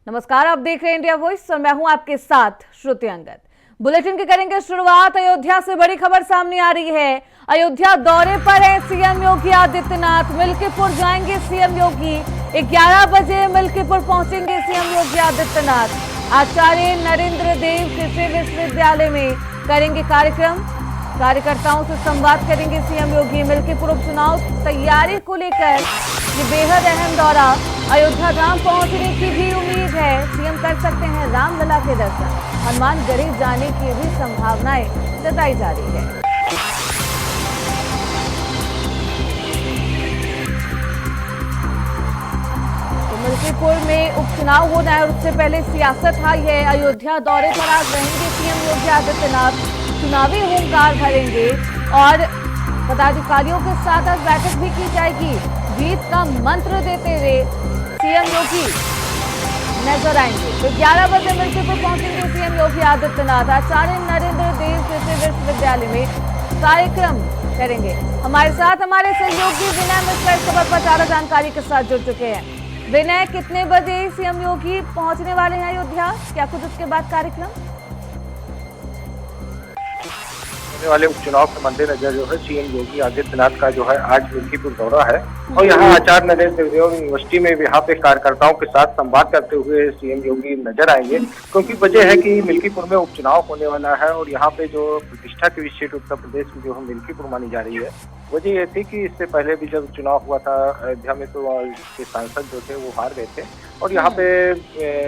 नमस्कार, आप देख रहे हैं इंडिया वॉइस और मैं हूं आपके साथ श्रुति अंगद। बुलेटिन की करेंगे शुरुआत। अयोध्या से बड़ी खबर सामने आ रही है। अयोध्या दौरे पर है सीएम योगी आदित्यनाथ। मिल्कीपुर जाएंगे सीएम योगी। 11 बजे मिल्कीपुर पहुंचेंगे सीएम योगी आदित्यनाथ। आचार्य नरेंद्र देव कृषि विश्वविद्यालय में करेंगे कार्यक्रम। कार्यकर्ताओं से संवाद करेंगे सीएम योगी। मिल्कीपुर उपचुनाव तैयारी को लेकर ये बेहद अहम दौरा। अयोध्या धाम पहुंचने की भी उम्मीद है। सीएम कर सकते हैं रामलला के दर्शन। हनुमानगढ़ी जाने की भी संभावनाएं जताई जा रही है। तो मिल्कीपुर में उपचुनाव होना है और उससे पहले सियासत हाई है। अयोध्या दौरे पर आज रहेंगे सीएम योगी आदित्यनाथ। चुनावी हुंकार भरेंगे और पदाधिकारियों के साथ आज बैठक भी की जाएगी। जीत का मंत्र देते हुए सीएम योगी नजर आएंगे। तो 11 बजे मिल्कीपुर पहुंचेंगे सीएम योगी आदित्यनाथ। आचार्य नरेंद्र देव कृषि विश्वविद्यालय में कार्यक्रम करेंगे। हमारे साथ हमारे सहयोगी विनय मिश्रा इस खबर पर ज्यादा जानकारी के साथ जुड़ चुके हैं। विनय, कितने बजे सीएम योगी पहुंचने वाले हैं अयोध्या? क्या कुछ उसके बाद कार्यक्रम वाले उपचुनाव के मद्देनजर जो है सीएम योगी आदित्यनाथ का जो है आज मिल्कीपुर दौरा है और यहाँ आचार्य नरेंद्र देव यूनिवर्सिटी में यहाँ पे कार्यकर्ताओं के साथ संवाद करते हुए सीएम योगी नजर आएंगे। क्योंकि वजह है कि मिल्कीपुर में उपचुनाव होने वाला है और यहाँ पे जो प्रतिष्ठा की सीट उत्तर प्रदेश की जो है मिल्कीपुर मानी जा रही है। वजह ये थी कि इससे पहले भी जब चुनाव हुआ था अयोध्या में तो इसके सांसद जो थे वो हार गए थे और यहाँ पे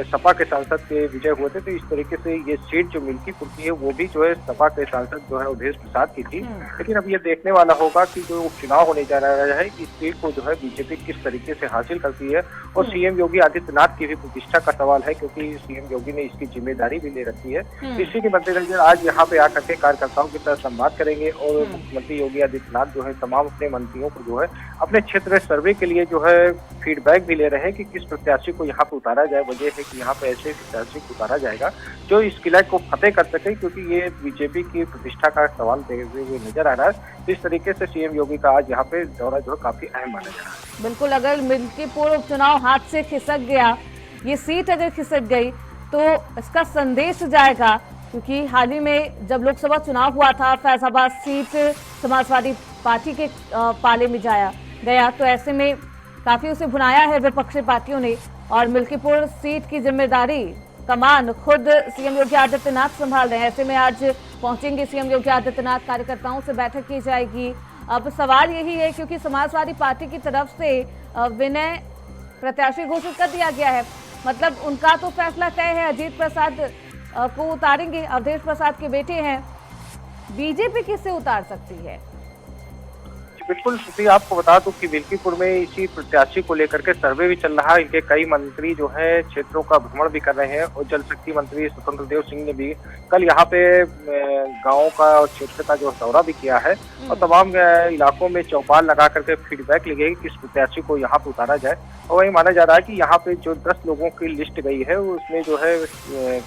सपा के सांसद के विजय हुए थे। तो इस तरीके से ये सीट जो मिल्कीपुर की है वो भी जो है सपा के सांसद जो है अवधेश प्रसाद की थी। लेकिन अब ये देखने वाला होगा कि जो उपचुनाव होने जा रहा है इस सीट को जो है बीजेपी किस तरीके से हासिल करती है। और सीएम योगी आदित्यनाथ की भी प्रतिष्ठा का सवाल है क्योंकि सीएम योगी ने इसकी जिम्मेदारी भी ले रखी है। इसी के मद्देनजर आज यहाँ पे आकर के कार्यकर्ताओं के साथ संवाद करेंगे और मुख्यमंत्री योगी आदित्यनाथ जो है तमाम अपने मंत्रियों को जो है अपने क्षेत्र में सर्वे के लिए जो है फीडबैक भी ले रहे हैं कि किस प्रत्याशी को यहाँ पे उतारा जाए। वजह है कि यहाँ पे ऐसे प्रत्याशी को उतारा जाएगा जो इस किला को फतेह कर सके, क्योंकि ये बीजेपी की प्रतिष्ठा का सवाल देखते हुए नजर आ रहा है। इस तरीके से सीएम योगी का आज यहाँ पे दौरा जो है काफी अहम माना जा रहा है। बिल्कुल, अगर मिल्कीपुर उपचुनाव हाथ से खिसक गया, ये सीट अगर खिसक गई तो इसका संदेश जाएगा। क्योंकि हाल ही में जब लोकसभा चुनाव हुआ था फैजाबाद सीट समाजवादी पार्टी के पाले में गया तो ऐसे में काफी उसे भुनाया है विपक्षी पार्टियों ने और मिल्कीपुर सीट की जिम्मेदारी कमान खुद सीएम योगी आदित्यनाथ संभाल रहे हैं। ऐसे में आज पहुंचेंगे सीएम योगी आदित्यनाथ। कार्यकर्ताओं से बैठक की जाएगी। अब सवाल यही है क्योंकि समाजवादी पार्टी की तरफ से विनय प्रत्याशी घोषित कर दिया गया है, मतलब उनका तो फैसला तय है। अजीत प्रसाद को उतारेंगे, अवधेश प्रसाद के बेटे हैं। बीजेपी किससे उतार सकती है? बिल्कुल श्रुति, आपको बता दूं कि मिल्कीपुर में इसी प्रत्याशी को लेकर के सर्वे भी चल रहा है। इनके कई मंत्री जो है क्षेत्रों का भ्रमण भी कर रहे हैं और जल शक्ति मंत्री स्वतंत्र देव सिंह ने भी कल यहाँ पे गाँव का और क्षेत्र का जो दौरा भी किया है और तमाम इलाकों में चौपाल लगा करके फीडबैक ली गई कि किस प्रत्याशी को यहाँ पे उतारा जाए। और वही माना जा रहा है कि यहाँ पे जो 10 लोगों की लिस्ट गई है उसमें जो है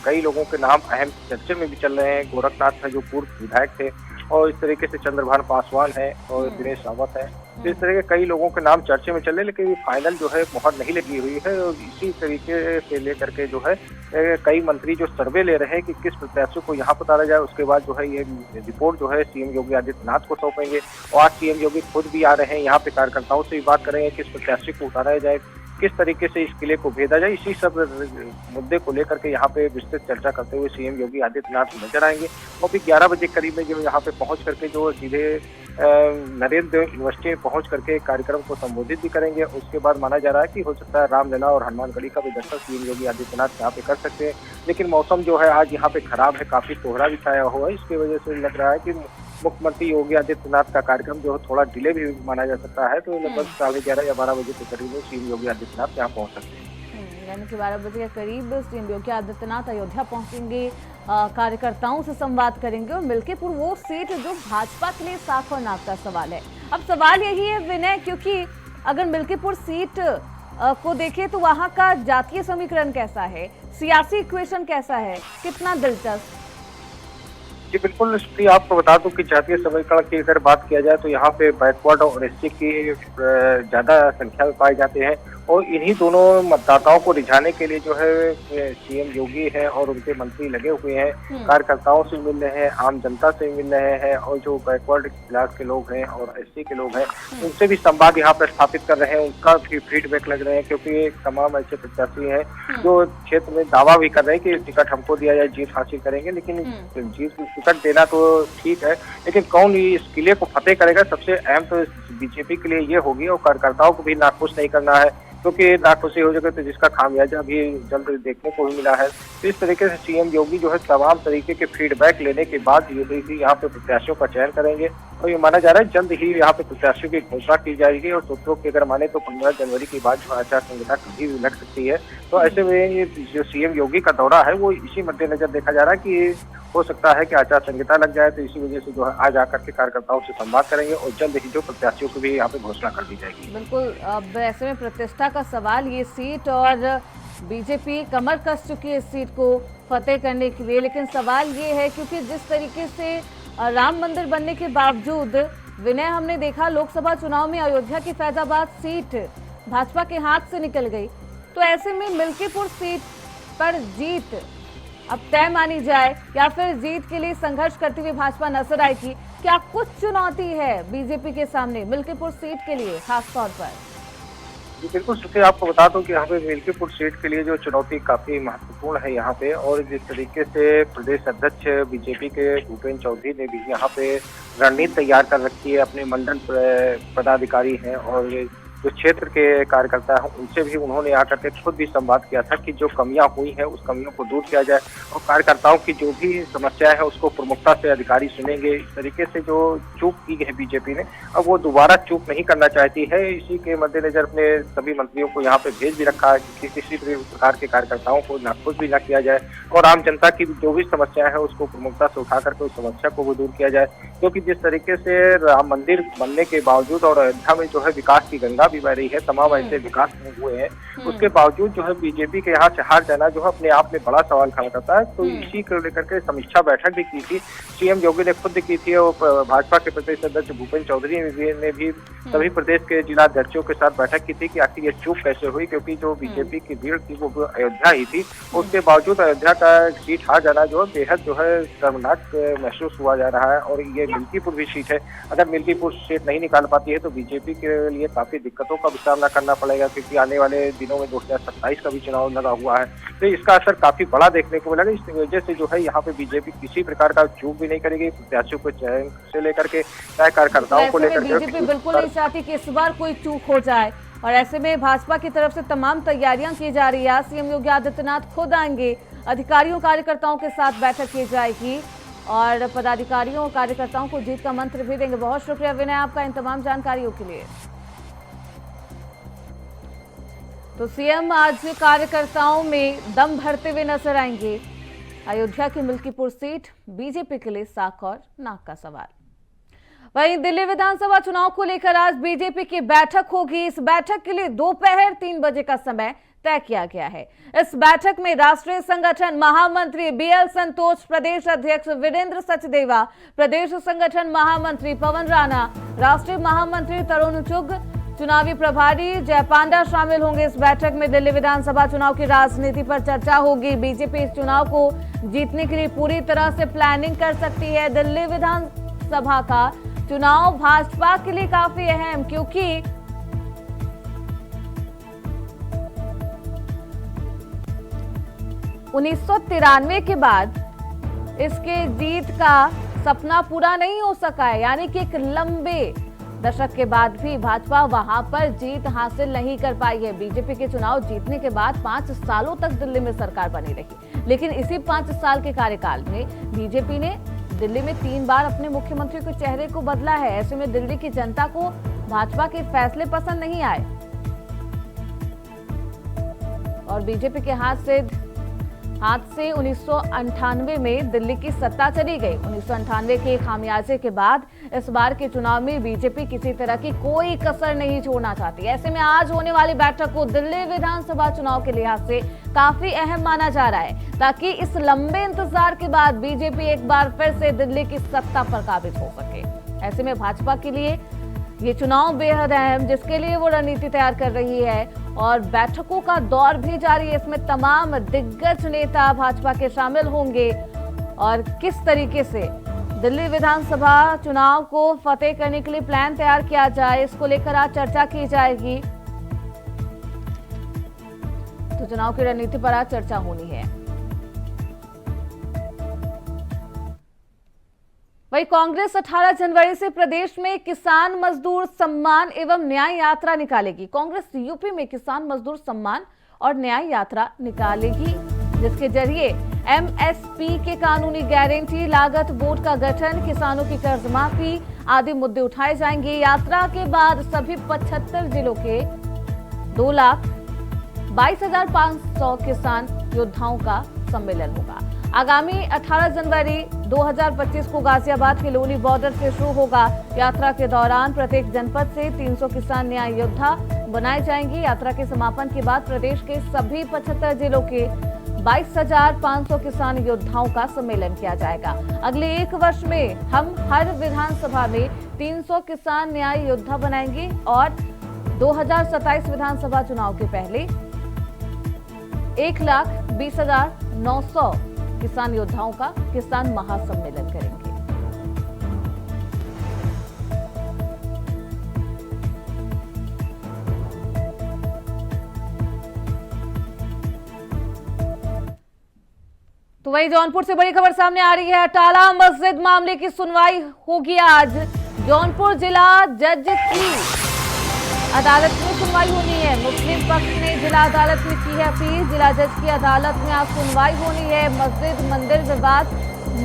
कई लोगों के नाम अहम चर्चे में भी चल रहे हैं। गोरखनाथ है जो पूर्व विधायक थे और इस तरीके से चंद्रभान पासवान है और दिनेश रावत है। तो इस तरह के कई लोगों के नाम चर्चे में चल रहे, लेकिन फाइनल जो है मोहर नहीं लगी हुई है। और इसी तरीके से लेकर के जो है कई मंत्री जो सर्वे ले रहे हैं कि किस प्रत्याशी को यहाँ पर उतारा जाए। उसके बाद जो है ये रिपोर्ट जो है सीएम योगी आदित्यनाथ को सौंपेंगे और आज सीएम योगी खुद भी आ रहे हैं यहाँ पे, कार्यकर्ताओं से भी बात करेंगे किस प्रत्याशी को उतारा जाए, किस तरीके से इस किले को भेजा जाए। इसी सब मुद्दे को लेकर के यहाँ पे विस्तृत चर्चा करते हुए सीएम योगी आदित्यनाथ नजर आएंगे। और फिर 11 बजे करीब में जो यहाँ पे पहुंच करके जो सीधे नरेंद्र देव यूनिवर्सिटी में पहुंच करके कार्यक्रम को संबोधित भी करेंगे। उसके बाद माना जा रहा है कि हो सकता है रामलला और हनुमानगढ़ी का भी दर्शन सीएम योगी आदित्यनाथ यहाँ पे कर सकते हैं। लेकिन मौसम जो है आज यहाँ पे खराब है, काफी कोहरा भी छाया हुआ है। इसकी वजह से लग रहा है कि मुख्यमंत्री योगी आदित्यनाथ का कार्यक्रम जो है थोड़ा डिले भी माना जा सकता है। तो लगभग 11:30 या 12 बजे के करीब में सीएम योगी आदित्यनाथ यहाँ पहुंच सकते हैं। यानी कि 12 बजे के करीब सीएम योगी आदित्यनाथ अयोध्या पहुंचेंगे, कार्यकर्ताओं से संवाद करेंगे। और मिल्कीपुर वो सीट जो भाजपा के लिए साख और नाक का सवाल है। अब सवाल यही है विनय, क्योंकि अगर मिल्कीपुर सीट को देखें तो वहां का जातीय समीकरण कैसा है, सियासी इक्वेशन कैसा है, कितना दिलचस्प? जी बिल्कुल श्रुति, आपको बता दूं कि जातीय समीकरण की अगर बात किया जाए तो यहाँ पे बैकवर्ड और एससी की ज्यादा संख्या में पाए जाते हैं और इन्हीं दोनों मतदाताओं को रिझाने के लिए जो है सीएम योगी है और उनके मंत्री लगे हुए हैं, कार्यकर्ताओं से मिल रहे हैं, आम जनता से मिल रहे हैं और जो बैकवर्ड क्लास के लोग हैं और एससी के लोग हैं उनसे भी संवाद यहाँ पर स्थापित कर रहे हैं, उनका भी फीडबैक लग रहे हैं, क्योंकि तमाम ऐसे प्रत्याशी हैं जो क्षेत्र में दावा भी कर रहे हैं कि टिकट हमको दिया जाए, जीत हासिल करेंगे। लेकिन जीत टिकट देना तो ठीक है, लेकिन कौन इस किले को फतेह करेगा, सबसे अहम तो बीजेपी के लिए ये होगी और कार्यकर्ताओं को भी नाखुश नहीं करना है, क्योंकि नाखुशी हो जाएगी तो जिसका खामियाजा भी जल्द देखने को भी मिला है। तो इस तरीके से सीएम योगी जो है तमाम तरीके के फीडबैक लेने के बाद यहाँ पे प्रत्याशियों का चयन करेंगे और ये माना जा रहा है जल्द ही यहाँ पे प्रत्याशियों की घोषणा की जाएगी और सूत्रों के अगर माने तो 15 जनवरी के बाद जो आचार संहिता कभी भी लग सकती है। तो ऐसे में ये जो सीएम योगी का दौरा है वो इसी मद्देनजर देखा जा रहा है कि हो सकता है कि आचार संहिता लग जाए, तो इसी वजह से जो है आज आकर के कार्यकर्ताओं से संवाद करेंगे और जल्द ही जो प्रत्याशियों की भी यहाँ पे घोषणा कर दी जाएगी। बिल्कुल, अब ऐसे में प्रतिष्ठा का सवाल ये सीट, और बीजेपी कमर कस चुकी है इस सीट को फतेह करने के लिए, लेकिन सवाल ये है क्योंकि जिस तरीके से राम मंदिर बनने के बावजूद विनय हमने देखा लोकसभा चुनाव में अयोध्या की फैजाबाद सीट भाजपा के हाथ से निकल गई, तो ऐसे में मिल्कीपुर सीट पर जीत अब तय मानी जाए या फिर जीत के लिए संघर्ष करती हुई भाजपा नजर आएगी? क्या कुछ चुनौती है बीजेपी के सामने मिल्कीपुर सीट के लिए खास तौर पर? जी बिल्कुल सुखी, आपको बता दूं कि यहाँ पे मिल्कीपुर सीट के लिए जो चुनौती काफी महत्वपूर्ण है यहाँ पे, और जिस तरीके से प्रदेश अध्यक्ष बीजेपी के भूपेन्द्र चौधरी ने भी यहाँ पे रणनीति तैयार कर रखी है, अपने मंडल पदाधिकारी हैं और जो क्षेत्र के कार्यकर्ता हैं उनसे भी उन्होंने आकर के खुद भी संवाद किया था कि जो कमियां हुई हैं उस कमियों को दूर किया जाए और कार्यकर्ताओं की जो भी समस्या है उसको प्रमुखता से अधिकारी सुनेंगे। इस तरीके से जो चूक की है बीजेपी ने, अब वो दोबारा चूक नहीं करना चाहती है। इसी के मद्देनजर अपने सभी मंत्रियों को यहाँ पे भेज भी रखा है कि किसी भी प्रकार के कार्यकर्ताओं को नाखुश भी न किया जाए और आम जनता की जो भी समस्या है उसको प्रमुखता से उठा करके उस समस्या को भी दूर किया जाए। क्योंकि जिस तरीके से राम मंदिर बनने के बावजूद और अयोध्या में जो है विकास की गंगा भी बह रही है, तमाम ऐसे विकास हुए हैं, उसके बावजूद जो है बीजेपी के यहाँ से हार जाना जो है अपने आप में बड़ा सवाल खड़ा करता है। तो इसी को लेकर के समीक्षा बैठक भी की थी, सीएम योगी ने खुद की थी और भाजपा के प्रदेश अध्यक्ष भूपेन्द्र चौधरी ने भी सभी प्रदेश के जिला अध्यक्षों के साथ बैठक की थी कि आखिर ये चूक कैसे हुई, क्योंकि जो बीजेपी की भीड़ थी वो अयोध्या ही थी, उसके बावजूद अयोध्या का सीट हार जाना जो है बेहद जो है शर्मनाक महसूस हुआ जा रहा है। और ये मिल्कीपुर भी सीट है, अगर मिल्कीपुर सीट नहीं निकाल पाती है तो बीजेपी के लिए काफी दिक्कतों का सामना करना पड़ेगा, क्योंकि आने वाले दिनों में 2027 का भी चुनाव लगा हुआ है। तो इसका असर काफी बड़ा देखने को मिलेगा। इस वजह से जो है यहाँ पे बीजेपी किसी प्रकार का चूक भी नहीं करेगी, प्रत्याशियों को चयन से लेकर के चाहे कार्यकर्ताओं को लेकर बीजेपी बिल्कुल नहीं चाहती कि इस बार कोई चूक हो जाए, और ऐसे में भाजपा की तरफ से तमाम तैयारियां की जा रही है। सीएम योगी आदित्यनाथ खुद आएंगे, अधिकारियों कार्यकर्ताओं के साथ बैठक की जाएगी और पदाधिकारियों और कार्यकर्ताओं को जीत का मंत्र भी देंगे। बहुत शुक्रिया विनय आपका इन तमाम जानकारियों के लिए। तो सीएम आज कार्यकर्ताओं में दम भरते हुए नजर आएंगे। अयोध्या की मिल्कीपुर सीट बीजेपी के लिए साख और नाक का सवाल। वहीं दिल्ली विधानसभा चुनाव को लेकर आज बीजेपी की बैठक होगी। इस बैठक के लिए दोपहर 3 बजे का समय तय किया गया है। इस बैठक में राष्ट्रीय संगठन महामंत्री बीएल संतोष, प्रदेश अध्यक्ष वीरेंद्र सचदेवा, प्रदेश संगठन महामंत्री पवन राणा, राष्ट्रीय महामंत्री तरुण चुग, चुनावी प्रभारी जयपांडा शामिल होंगे। इस बैठक में दिल्ली विधानसभा चुनाव की राजनीति पर चर्चा होगी। बीजेपी इस चुनाव को जीतने के लिए पूरी तरह से प्लानिंग कर सकती है। दिल्ली विधानसभा का चुनाव भाजपा के लिए काफी अहम, क्योंकि उन्नीस के बाद इसके जीत का सपना पूरा नहीं हो सका है, यानी कि एक लंबे दशक के बाद भी भाजपा वहां पर जीत हासिल नहीं कर पाई है। बीजेपी के चुनाव जीतने के बाद 5 सालों तक दिल्ली में सरकार बनी रही, लेकिन इसी 5 साल के कार्यकाल में बीजेपी ने दिल्ली में 3 बार अपने मुख्यमंत्री के चेहरे को बदला है। ऐसे में दिल्ली की जनता को भाजपा के फैसले पसंद नहीं आए और बीजेपी के हाथ से 1998 में दिल्ली की सत्ता चली गई। 1998 के खामियाजे के बाद इस बार के चुनाव में बीजेपी किसी तरह की कोई कसर नहीं छोड़ना चाहती। ऐसे में आज होने वाली बैठक को दिल्ली विधानसभा चुनाव के लिहाज से काफी अहम माना जा रहा है, ताकि इस लंबे इंतजार के बाद बीजेपी एक बार फिर से दिल्ली की सत्ता पर काबिज हो सके। ऐसे में भाजपा के लिए ये चुनाव बेहद अहम, जिसके लिए वो रणनीति तैयार कर रही है और बैठकों का दौर भी जारी है। इसमें तमाम दिग्गज नेता भाजपा के शामिल होंगे और किस तरीके से दिल्ली विधानसभा चुनाव को फतेह करने के लिए प्लान तैयार किया जाए, इसको लेकर आज चर्चा की जाएगी। तो चुनाव की रणनीति पर आज चर्चा होनी है। वहीं कांग्रेस 18 जनवरी से प्रदेश में किसान मजदूर सम्मान एवं न्याय यात्रा निकालेगी। कांग्रेस यूपी में किसान मजदूर सम्मान और न्याय यात्रा निकालेगी, जिसके जरिए एमएसपी के कानूनी गारंटी, लागत बोर्ड का गठन, किसानों की कर्ज माफी आदि मुद्दे उठाए जाएंगे। यात्रा के बाद सभी 75 जिलों के 2,22,500 किसान योद्धाओं का सम्मेलन होगा। आगामी 18 जनवरी 2025 को गाजियाबाद के लोनी बॉर्डर से शुरू होगा। यात्रा के दौरान प्रत्येक जनपद से 300 किसान न्याय योद्धा बनाए जाएंगे। यात्रा के समापन के बाद प्रदेश के सभी 75 जिलों के 22,500 किसान योद्धाओं का सम्मेलन किया जाएगा। अगले 1 वर्ष में हम हर विधानसभा में 300 किसान न्याय योद्धा बनाएंगे और 2027 विधानसभा चुनाव के पहले 1,20,900 किसान योद्धाओं का किसान महासम्मेलन करेंगे। तो वहीं जौनपुर से बड़ी खबर सामने आ रही है। अटाला मस्जिद मामले की सुनवाई होगी आज। जौनपुर जिला जज की अदालत में सुनवाई होनी है। मुस्लिम पक्ष ने जिला अदालत में की है अपील। जिला जज की अदालत में आज सुनवाई होनी है। मस्जिद मंदिर विवाद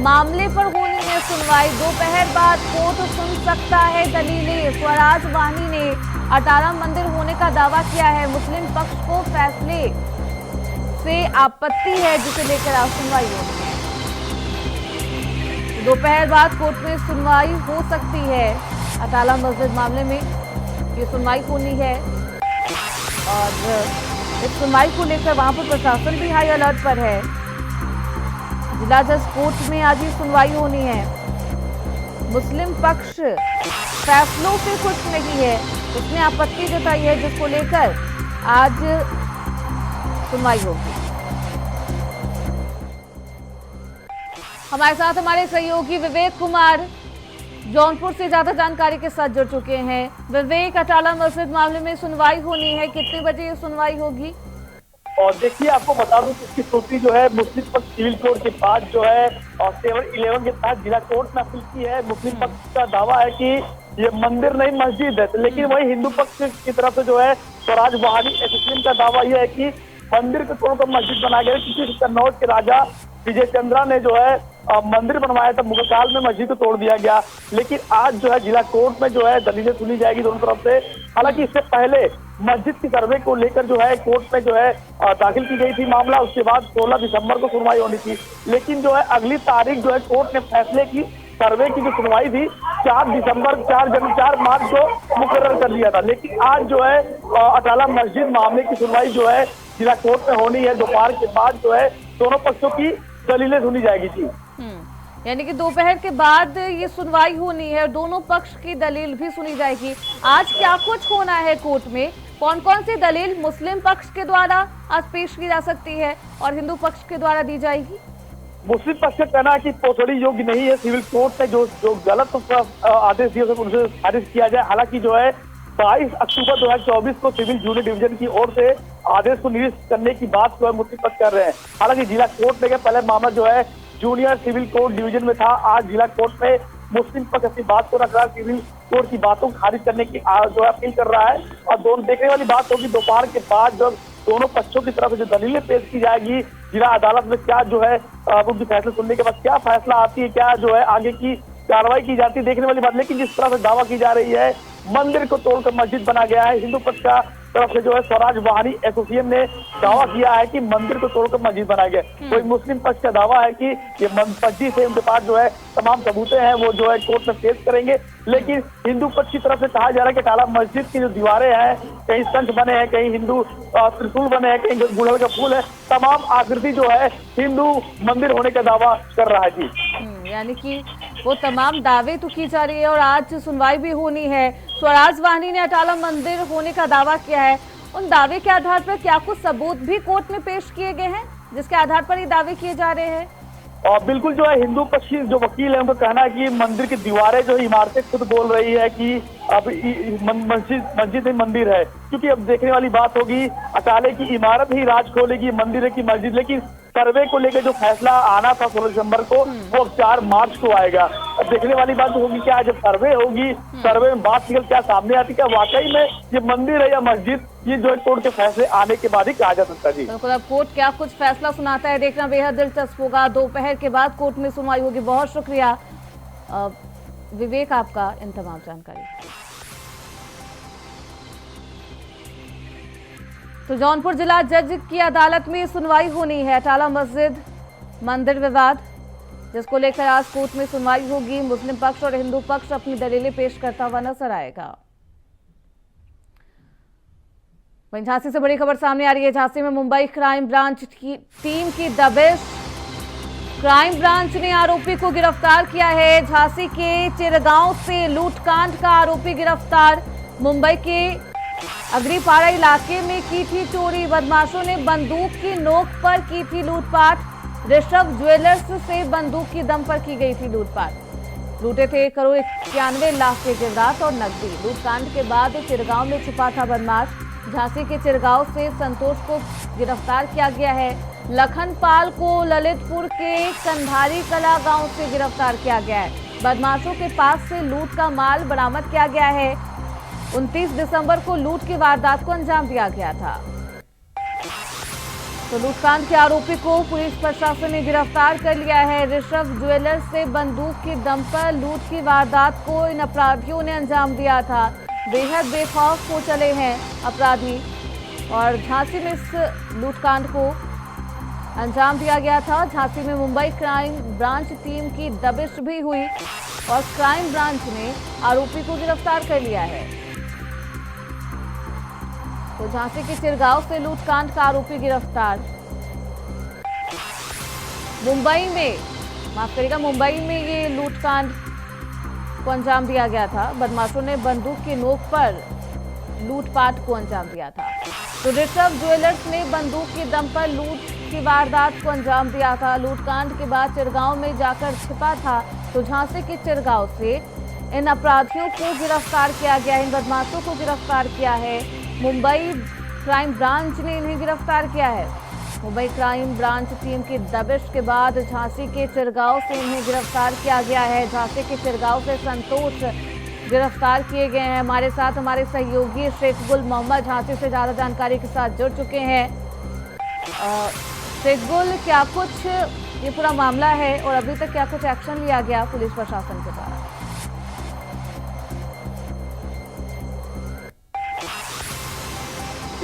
मामले पर होनी है सुनवाई। दोपहर बाद कोर्ट सुन सकता है दलीलें। स्वराज वाहिनी ने अटाला मंदिर होने का दावा किया है। मुस्लिम पक्ष को फैसले से आपत्ति है, जिसे लेकर आज सुनवाई होनी है। दोपहर बाद कोर्ट में सुनवाई हो सकती है। अटाला मस्जिद मामले में ये सुनवाई होनी है और इस सुनवाई को लेकर वहां पर प्रशासन भी हाई अलर्ट पर है। जिला जज कोर्ट में आज ही सुनवाई होनी है। मुस्लिम पक्ष फैसलों से खुश नहीं है, उसने आपत्ति जताई है, जिसको लेकर आज सुनवाई होगी। हमारे साथ हमारे सहयोगी विवेक कुमार जौनपुर से ज्यादा जानकारी के साथ जुड़ चुके हैं। विवेक, अटाला मस्जिद मामले में सुनवाई होनी है, कितने बजे ये सुनवाई होगी? और देखिए, आपको बता दूं कि इसकी सूची जो है मुस्लिम पक्ष सिविल कोर्ट के बाद जो है और 711 के तहत जिला कोर्ट में अपील की है। मुस्लिम पक्ष का दावा है कि ये मंदिर नहीं मस्जिद है, लेकिन वही हिंदू पक्ष की तरफ से जो है स्वराज वाहिनी एसोसिएशन का दावा यह है कि मंदिर को तोड़कर मस्जिद बनाया गया, क्योंकि कन्नौज के राजा विजय चंद्रा ने जो है मंदिर बनवाया था, मुगल काल में मस्जिद को तोड़ दिया गया। लेकिन आज जो है जिला कोर्ट में जो है दलीलें सुनी जाएगी दोनों तरफ से। हालांकि इससे पहले मस्जिद की सर्वे को लेकर जो है कोर्ट में जो है दाखिल की गई थी मामला। उसके बाद 16 दिसंबर को सुनवाई होनी थी, लेकिन जो है अगली तारीख जो है कोर्ट ने फैसले की सर्वे की जो सुनवाई थी 4 मार्च को मुकर्रर कर दिया था। लेकिन आज जो है अटाला मस्जिद मामले की सुनवाई जो है जिला कोर्ट में होनी है। दोपहर के बाद जो है दोनों पक्षों की दलीलें सुनी जाएगी थी। यानी कि दोपहर के बाद ये सुनवाई होनी है और दोनों पक्ष की दलील भी सुनी जाएगी। आज क्या कुछ होना है कोर्ट में? कौन कौन सी दलील मुस्लिम पक्ष के द्वारा आज पेश की जा सकती है और हिंदू पक्ष के द्वारा दी जाएगी? मुस्लिम पक्ष का कहना है कि पोसड़ी योग्य नहीं है। सिविल कोर्ट ने जो गलत आदेश दिए उनसे खारिज किया जाए। हालांकि जो है 22 अक्टूबर 2024 को सिविल जूनियर डिवीजन की ओर से आदेश को निरस्त करने की बात जो है मुस्लिम पक्ष कर रहे हैं। हालांकि जिला कोर्ट में पहले मामला जो है जूनियर सिविल कोर्ट डिवीजन में था। आज जिला कोर्ट में मुस्लिम पक्ष अपनी बात को रख रहा है, सिविल कोर्ट की बातों को खारिज करने की जो है अपील कर रहा है। और दोनों देखने वाली बात होगी दोपहर के बाद जब दोनों पक्षों की तरफ से जो दलीलें पेश की जाएगी, जिला अदालत में क्या जो है उनके फैसले सुनने के बाद क्या फैसला आती है, क्या जो है आगे की कार्रवाई की जाती है, देखने वाली बात। लेकिन जिस तरह से दावा की जा रही है मंदिर को तोड़कर मस्जिद बना गया है, हिंदू पक्ष का तरफ से जो है स्वराज वाहिनी एसोसिएशन ने दावा किया है कि मंदिर को तोड़कर मस्जिद बनाया गया। कोई मुस्लिम पक्ष का दावा है कि ये मस्जिद से उनके पास जो है तमाम सबूतें हैं, वो जो है कोर्ट में पेश करेंगे। लेकिन हिंदू पक्ष की तरफ से कहा जा रहा है कि अटाला मस्जिद की जो दीवारें हैं, कहीं शंख बने हैं, कहीं हिंदू त्रिशूल बने हैं, कहीं गुड़हल का फूल है, तमाम आकृति जो है हिंदू मंदिर होने का दावा कर रहा है जी। यानी कि वो तमाम दावे तो की जा रही है और आज सुनवाई भी होनी है। स्वराज वाहिनी ने अटाला मंदिर होने का दावा किया है उन दावे के आधार पर क्या कुछ सबूत भी कोर्ट में पेश किए गए हैं जिसके आधार पर ये दावे किए जा रहे हैं? और बिल्कुल जो है हिंदू पक्षी जो वकील है उनका कहना है कि मंदिर की दीवारें जो इमारतें खुद बोल रही है कि अब मस्जिद में मंदिर है, क्योंकि अब देखने वाली बात होगी अकाले की इमारत ही राज खोलेगी, मंदिर है कि मस्जिद। लेकिन सर्वे को लेकर जो फैसला आना था 16 दिसंबर को वो अब 4 मार्च को आएगा। अब देखने वाली बात होगी क्या जब सर्वे होगी, सर्वे में बात निकल क्या सामने आती, क्या वाकई में ये मंदिर है या मस्जिद, ये जो है कोर्ट के फैसले आने के बाद ही कहा जा सकता है। जी बिल्कुल, अब कोर्ट क्या कुछ फैसला सुनाता है देखना बेहद दिलचस्प होगा। दोपहर के बाद कोर्ट में सुनवाई होगी। बहुत शुक्रिया विवेक आपका इन तमाम जानकारी। तो जौनपुर जिला जज की अदालत में सुनवाई होनी है अटाला मस्जिद मंदिर विवाद, जिसको लेकर आज कोर्ट में सुनवाई होगी। मुस्लिम पक्ष और हिंदू पक्ष अपनी दलीलें पेश करता हुआ नजर आएगा। वहीं झांसी से बड़ी खबर सामने आ रही है। झांसी में मुंबई क्राइम ब्रांच की टीम की दबिश, क्राइम ब्रांच ने आरोपी को गिरफ्तार किया है। झांसी के चिरगांव से लूटकांड का आरोपी गिरफ्तार। मुंबई के अग्रीपाड़ा इलाके में की थी चोरी, बदमाशों ने बंदूक की नोक पर की थी लूटपाट। ऋषभ ज्वेलर्स से बंदूक की दम पर की गई थी लूटपाट। लूटे थे 1,91,00,000 के जेवरात और नकदी। लूटकांड के बाद चिरगांव में छुपा था बदमाश। झांसी के चिरगांव से संतोष को गिरफ्तार किया गया है। लखनपाल को ललितपुर के कंधारी कला गांव से गिरफ्तार किया गया है। बदमाशों के पास से लूट का माल बरामद किया गया है। 29 दिसंबर को लूट की वारदात को अंजाम दिया गया था। तो लूटकांड के आरोपी को पुलिस प्रशासन ने गिरफ्तार कर लिया है। ऋषभ ज्वेलर्स से बंदूक की दम पर लूट की वारदात को इन अपराधियों ने अंजाम दिया था। बेहद बेखौफ हो चले हैं अपराधी और झांसी में इस लूटकांड को अंजाम दिया गया था। झांसी में मुंबई क्राइम ब्रांच टीम की दबिश भी हुई और क्राइम ब्रांच ने आरोपी को गिरफ्तार कर लिया है। तो झांसी के चिरगांव से लूटकांड का आरोपी गिरफ्तार। मुंबई में ये लूटकांड को अंजाम दिया गया था। बदमाशों ने बंदूक की नोक पर लूटपाट को अंजाम दिया था। तो ऋषभ ज्वेलर्स ने बंदूक की दम पर लूट की वारदात को अंजाम दिया था। लूटकांड के बाद चिरगांव में जाकर छिपा था। तो झांसी के चिरगांव से इन अपराधियों को गिरफ्तार किया गया, इन बदमाशों को गिरफ्तार किया है। मुंबई क्राइम ब्रांच ने इन्हें गिरफ्तार किया है। मुंबई क्राइम ब्रांच टीम की दबिश के बाद झांसी के चिरगांव से इन्हें गिरफ्तार किया गया है। झांसी के चिरगांव से संतोष गिरफ्तार किए गए हैं। हमारे साथ हमारे सहयोगी शेख गुल मोहम्मद झांसी से ज्यादा जानकारी के साथ जुड़ चुके हैं। शेख गुल, क्या कुछ ये पूरा मामला है और अभी तक क्या कुछ एक्शन लिया गया पुलिस प्रशासन के द्वारा?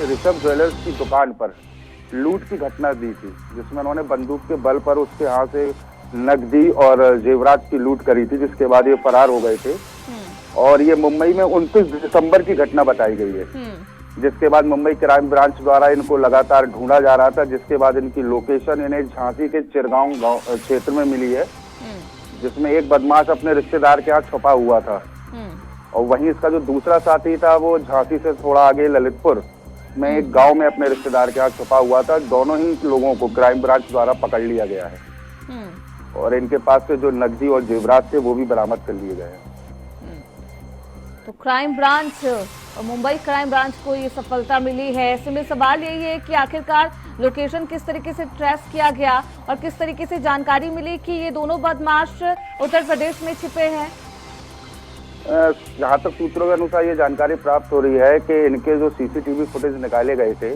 ऋषभ ज्वेलर्स की दुकान पर लूट की घटना दी थी, जिसमें उन्होंने बंदूक के बल पर उसके यहाँ से नकदी और जेवरात की लूट करी थी, जिसके बाद ये फरार हो गए थे। और ये मुंबई में 29 दिसंबर की घटना बताई गई है, जिसके बाद मुंबई क्राइम ब्रांच द्वारा इनको लगातार ढूंढा जा रहा था, जिसके बाद इनकी लोकेशन इन्हें झांसी के चिरगांव क्षेत्र में मिली है, जिसमें एक बदमाश अपने रिश्तेदार के यहाँ छुपा हुआ था। और वहीं इसका जो दूसरा साथी था वो झांसी से थोड़ा आगे ललितपुर में एक गांव में अपने रिश्तेदार के यहाँ छुपा हुआ था। दोनों ही लोगों को क्राइम ब्रांच द्वारा पकड़ लिया गया है और इनके पास से जो नकदी और जेवरात थे वो भी बरामद कर लिए गए हैं। तो क्राइम ब्रांच और मुंबई क्राइम ब्रांच को ये सफलता मिली है। ऐसे में सवाल यही है कि आखिरकार लोकेशन किस तरीके से ट्रेस किया गया और किस तरीके से जानकारी मिली कि ये दोनों बदमाश उत्तर प्रदेश में छिपे हैं? जहाँ तक सूत्रों के अनुसार ये जानकारी प्राप्त हो रही है कि इनके जो सीसीटीवी फुटेज निकाले गए थे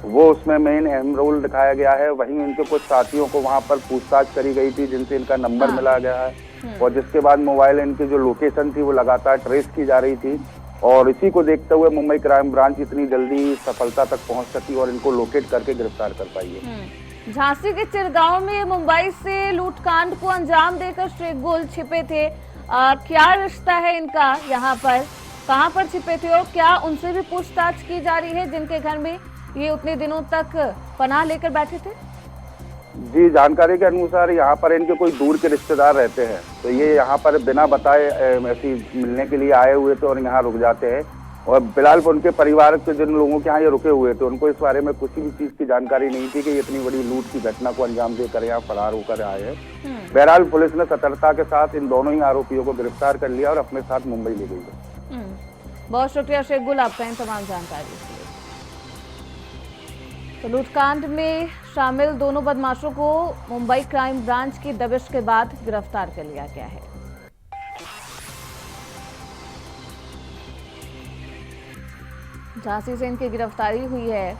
वो उसमें मेन अहम रोल दिखाया गया है। वहीं इनके कुछ साथियों को वहां पर पूछताछ करी गई थी, जिनसे इनका नंबर मिला गया है और जिसके बाद मोबाइल इनकी जो लोकेशन थी वो लगातार ट्रेस की जा रही थी। और इसी को देखते हुए मुंबई क्राइम ब्रांच इतनी जल्दी सफलता तक पहुंच सकी और इनको लोकेट करके गिरफ्तार कर पाई है। झांसी के चिरगांव में मुंबई से लूटकांड को अंजाम देकर शेख गुल छिपे थे। क्या रिश्ता है इनका यहाँ पर, कहाँ पर छिपे थे और क्या उनसे भी पूछताछ की जा रही है जिनके घर में ये उतने दिनों तक पनाह लेकर बैठे थे? जी, जानकारी के अनुसार यहाँ पर इनके कोई दूर के रिश्तेदार रहते हैं, तो ये यहाँ पर बिना बताए ऐसी मिलने के लिए आए हुए थे और यहाँ रुक जाते हैं। और फिलहाल उनके परिवार के जिन लोगों के यहाँ ये रुके हुए थे उनको इस बारे में किसी भी चीज की जानकारी नहीं थी कि ये इतनी बड़ी लूट की घटना को अंजाम देकर यहाँ फरार होकर आए हैं। बहरहाल पुलिस ने सतर्कता के साथ इन दोनों ही आरोपियों को गिरफ्तार कर लिया और अपने साथ मुंबई ले गई है। बहुत शुक्रिया शेख गुल आपका इन तमाम जानकारी के लिए। तो लूटकांड में शामिल दोनों बदमाशों को मुंबई क्राइम ब्रांच की दबिश के बाद गिरफ्तार कर लिया गया है। झांसी से इनकी गिरफ्तारी हुई है।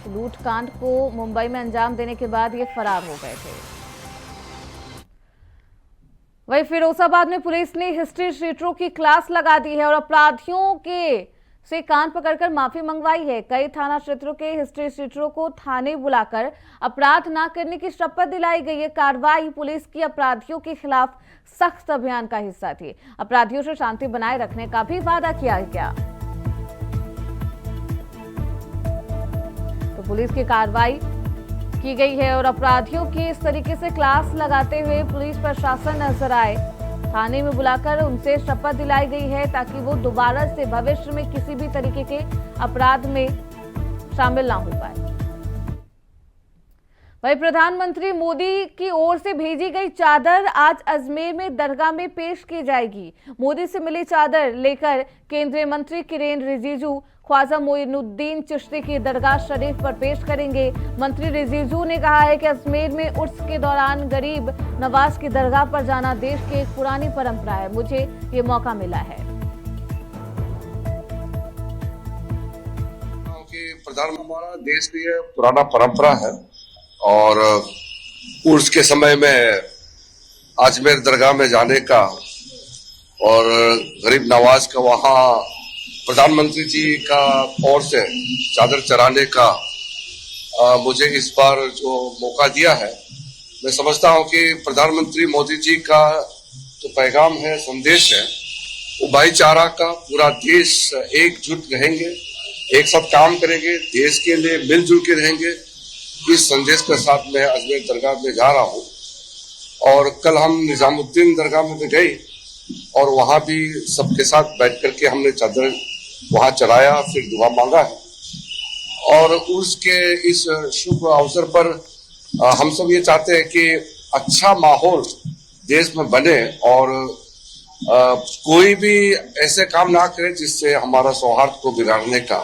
लूटकांड को मुंबई में अंजाम देने के बाद ये फरार हो गए थे। वहीं फिरोजाबाद में पुलिस ने हिस्ट्री शीटरों की क्लास लगा दी है और अपराधियों के से कान पकड़कर माफी मंगवाई है। कई थाना क्षेत्रों के हिस्ट्री शीटरों को थाने बुलाकर अपराध न करने की शपथ दिलाई गई है। कार्रवाई पुलिस की अपराधियों के खिलाफ सख्त अभियान का हिस्सा थी। अपराधियों से शांति बनाए रखने का भी वादा किया गया। तो पुलिस की कार्रवाई की गई है और अपराधियों की इस तरीके से क्लास लगाते हुए पुलिस प्रशासन नजर आए। थाने में बुलाकर उनसे शपथ दिलाई गई है ताकि वो दोबारा से भविष्य में किसी भी तरीके के अपराध में शामिल ना हो पाए। वहीं प्रधानमंत्री मोदी की ओर से भेजी गई चादर आज अजमेर में दरगाह में पेश की जाएगी। मोदी से मिली चादर लेकर केंद्रीय मंत्री किरेन रिजिजू ख्वाजा मोइनुद्दीन चिश्ती की दरगाह शरीफ पर पेश करेंगे। मंत्री रिजिजू ने कहा है कि अजमेर में उर्स के दौरान गरीब नवाज की दरगाह पर जाना देश की एक पुरानी परंपरा है। मुझे ये मौका मिला है। प्रधानमंत्री हमारा देश की ये पुराना परंपरा है और उर्स के समय में अजमेर दरगाह में जाने का और गरीब नवाज का वहाँ प्रधानमंत्री जी का ओर से चादर चढ़ाने का मुझे इस बार जो मौका दिया है, मैं समझता हूं कि प्रधानमंत्री मोदी जी का जो पैगाम है, संदेश है, वो भाईचारा का। पूरा देश एकजुट रहेंगे, एक साथ काम करेंगे, देश के लिए मिलजुल के रहेंगे। इस संदेश के साथ मैं अजमेर दरगाह में जा रहा हूं और कल हम निजामुद्दीन दरगाह में गए और वहां भी सबके साथ बैठ करके हमने चादर वहां चढ़ाया, फिर दुआ मांगा है। और उसके इस शुभ अवसर पर हम सब ये चाहते हैं कि अच्छा माहौल देश में बने और कोई भी ऐसे काम ना करे जिससे हमारा सौहार्द को बिगाड़ने का।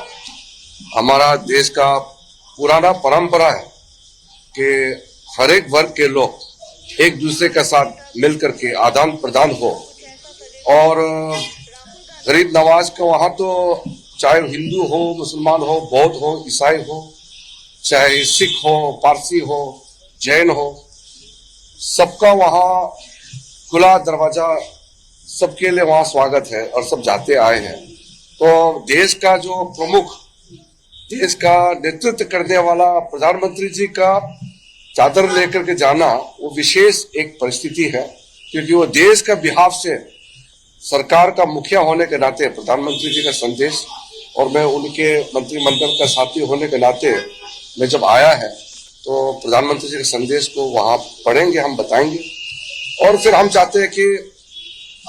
हमारा देश का पुराना परंपरा है कि हर एक वर्ग के लोग एक दूसरे के साथ मिलकर के आदान प्रदान हो और गरीब नवाज का वहां तो चाहे हिंदू हो, मुसलमान हो, बौद्ध हो, ईसाई हो, चाहे सिख हो, पारसी हो, जैन हो, सबका वहां खुला दरवाजा, सबके लिए वहां स्वागत है और सब जाते आए हैं। तो देश का जो प्रमुख, देश का नेतृत्व करने वाला प्रधानमंत्री जी का चादर लेकर के जाना वो विशेष एक परिस्थिति है, क्योंकि वो देश का बिहाफ से सरकार का मुखिया होने के नाते प्रधानमंत्री जी का संदेश और मैं उनके मंत्रिमंडल का साथी होने के नाते मैं जब आया है तो प्रधानमंत्री जी के संदेश को वहां पढ़ेंगे, हम बताएंगे। और फिर हम चाहते हैं कि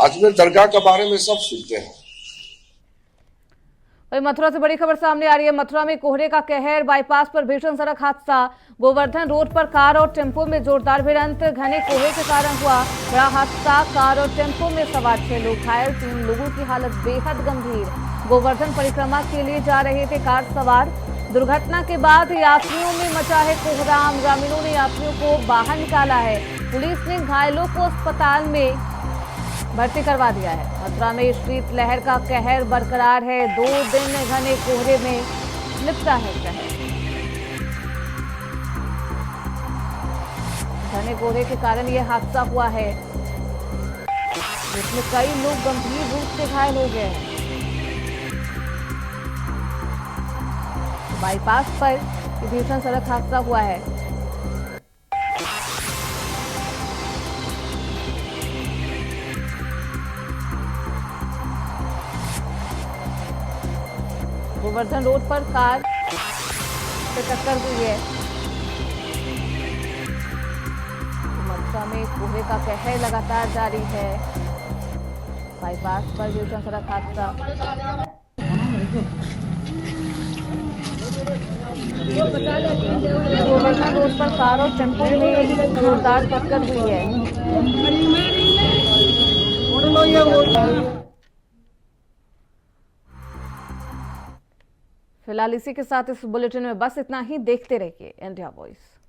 अजमेर दरगाह के बारे में सब सुनते हैं। वही मथुरा से बड़ी खबर सामने आ रही है। मथुरा में कोहरे का कहर, बाईपास पर भीषण सड़क हादसा। गोवर्धन रोड पर कार और टेम्पो में जोरदार भिड़ंत, घने कोहरे के कारण हुआ बड़ा हादसा। कार और टेम्पो में सवार 6 लोग घायल, 3 लोगों की हालत बेहद गंभीर। गोवर्धन परिक्रमा के लिए जा रहे थे कार सवार। दुर्घटना के बाद यात्रियों में मचा है कोहराम। ग्रामीणों ने यात्रियों को बाहर निकाला है। पुलिस ने घायलों को अस्पताल में भर्ती करवा दिया है। मथुरा में शीतलहर का कहर बरकरार है। 2 दिन घने कोहरे में लिपटा है शहर। घने कोहरे के कारण यह हादसा हुआ है, जिसमें कई लोग गंभीर रूप से घायल हो गए हैं। बाईपास पर भीषण सड़क हादसा हुआ है। गोवर्धन रोड पर कार से टक्कर हुई है। मथुरा में कोहरे का कहर लगातार जारी है। बाईपास पर भीषण सड़क हादसा। गोवर्धन रोड पर कार और टेम्पो में जोरदार टक्कर हुई है। फिलहाल इसी के साथ इस बुलेटिन में बस इतना ही। देखते रहिए इंडिया वॉइस।